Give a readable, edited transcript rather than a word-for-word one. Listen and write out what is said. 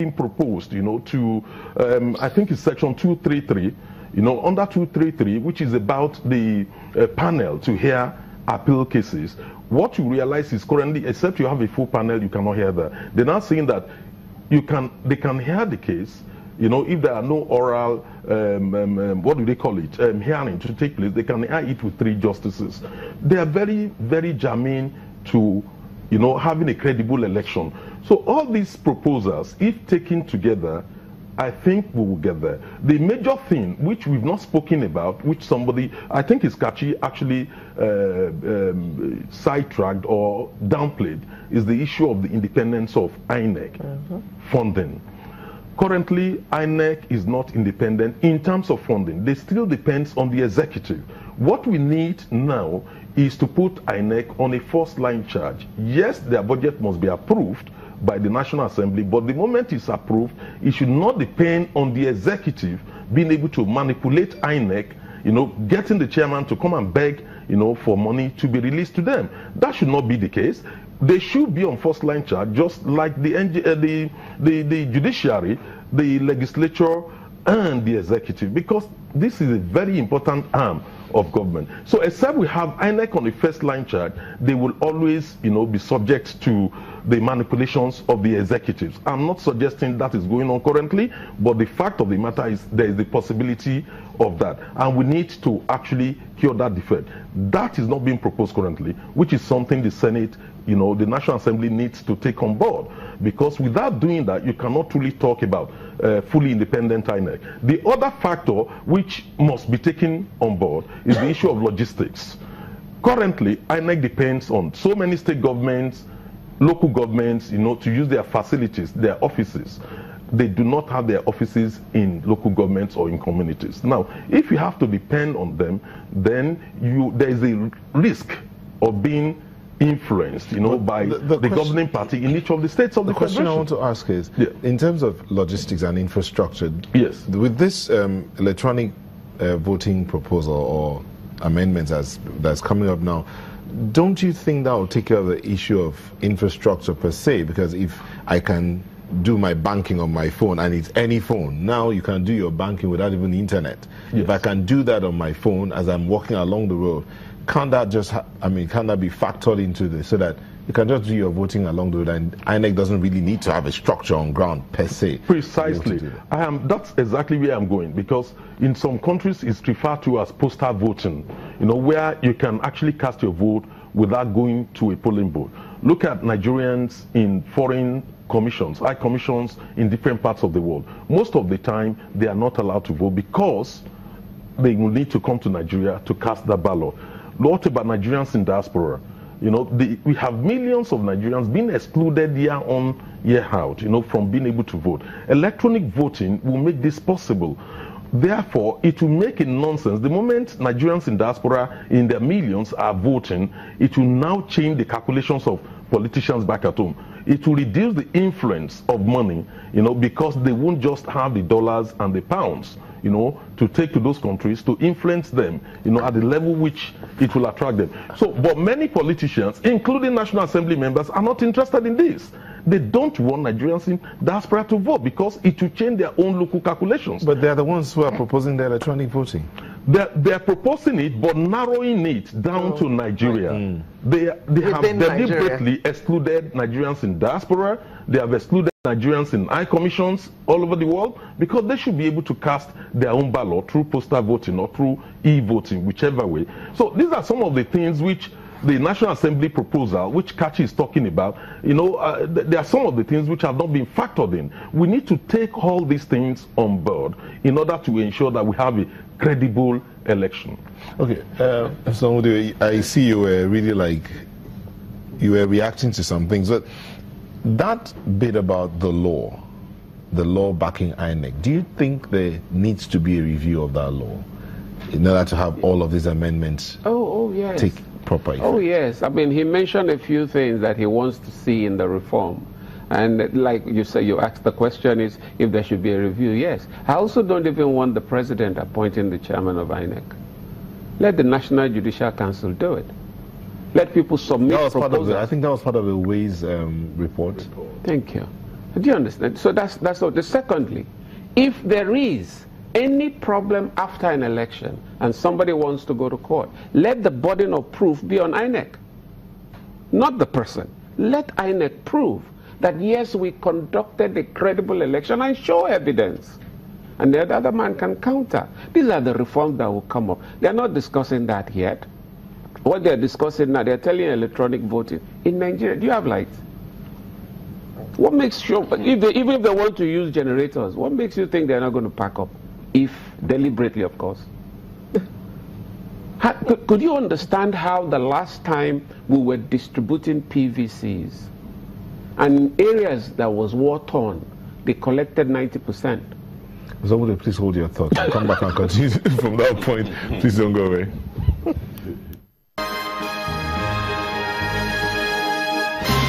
being proposed, to, I think it's section 233, under 233, which is about the panel to hear appeal cases. What you realize is currently, except you have a full panel, you cannot hear that. They're now saying that they can hear the case, if there are no oral, what do they call it, hearing to take place, they can hear it with 3 justices. They are very, very germane to, having a credible election. So all these proposals, if taken together, I think we will get there. The major thing, which we've not spoken about, which somebody, I think is Kachi, actually sidetracked or downplayed, is the issue of the independence of INEC funding. Currently, INEC is not independent in terms of funding. They still depends on the executive. What we need now is to put INEC on a first-line charge. Yes, their budget must be approved by the National Assembly, but the moment it's approved, it should not depend on the executive being able to manipulate INEC, getting the chairman to come and beg, for money to be released to them. That should not be the case. They should be on first-line charge, just like the judiciary, the legislature, and the executive, because this is a very important arm of government. So except we have INEC on the first-line charge, they will always, be subject to the manipulations of the executives. I'm not suggesting that is going on currently, but the fact of the matter is there is the possibility of that, and we need to actually cure that defect. That is not being proposed currently, which is something the Senate, the National Assembly needs to take on board, because without doing that, you cannot truly talk about fully independent INEC. The other factor which must be taken on board is the issue of logistics. Currently, INEC depends on so many state governments, local governments, to use their facilities, their offices. They do not have their offices in local governments or in communities. Now, if you have to depend on them, then there is a risk of being influenced, by the governing party in each of the states of the question I want to ask is, in terms of logistics and infrastructure, yes, with this electronic voting proposal or amendments that's coming up now, don't you think that will take care of the issue of infrastructure per se? Because if I can do my banking on my phone, and it's any phone, now you can do your banking without even the internet. Yes. If I can do that on my phone as I'm walking along the road, can't that just, can that be factored into this so that you can just do your voting along the road and INEC doesn't really need to have a structure on ground per se? Precisely. That's exactly where I'm going, because in some countries it's referred to as postal voting, where you can actually cast your vote without going to a polling booth. Look at Nigerians in foreign commissions, high commissions in different parts of the world. Most of the time they are not allowed to vote because they will need to come to Nigeria to cast their ballot. What about Nigerians in diaspora? We have millions of Nigerians being excluded year on, year out, from being able to vote. Electronic voting will make this possible. Therefore, it will make a nonsense. The moment Nigerians in diaspora in their millions are voting, it will now change the calculations of politicians back at home. It will reduce the influence of money, because they won't just have the dollars and the pounds, to take to those countries to influence them, at the level which it will attract them. So, but many politicians, including National Assembly members, are not interested in this. They don't want Nigerians in diaspora to vote because it will change their own local calculations. But they're the ones who are proposing the electronic voting. They're proposing it, but narrowing it down to Nigeria. They have deliberately excluded Nigerians in diaspora. They have excluded Nigerians in high commissions all over the world, because they should be able to cast their own ballot through postal voting or through e-voting, whichever way. So these are some of the things which the National Assembly proposal, which Kachi is talking about, there are some of the things which have not been factored in. We need to take all these things on board in order to ensure that we have a credible election. Okay, so I see you were really you were reacting to some things, but that bit about the law backing INEC, do you think there needs to be a review of that law in order to have all of these amendments yes. take proper effect? Oh yes, he mentioned a few things that he wants to see in the reform. And like you say, you asked, the question is if there should be a review. Yes. I also don't even want the president appointing the chairman of INEC. Let the National Judicial Council do it. Let people submit proposals. I think that was part of the Ways report. Thank you. Do you understand? So that's what. Secondly, if there is any problem after an election and somebody wants to go to court, let the burden of proof be on INEC, not the person. Let INEC prove that yes, we conducted a credible election and show evidence. And the other man can counter. These are the reforms that will come up. They're not discussing that yet. What they're discussing now, they're telling electronic voting. In Nigeria, do you have lights? What makes sure, even if they want to use generators, what makes you think they're not going to pack up? If deliberately, of course. Could you understand how the last time we were distributing PVCs and in areas that was war-torn, they collected 90%? Somebody, please hold your thoughts. I'll come back and continue from that point. Please don't go away.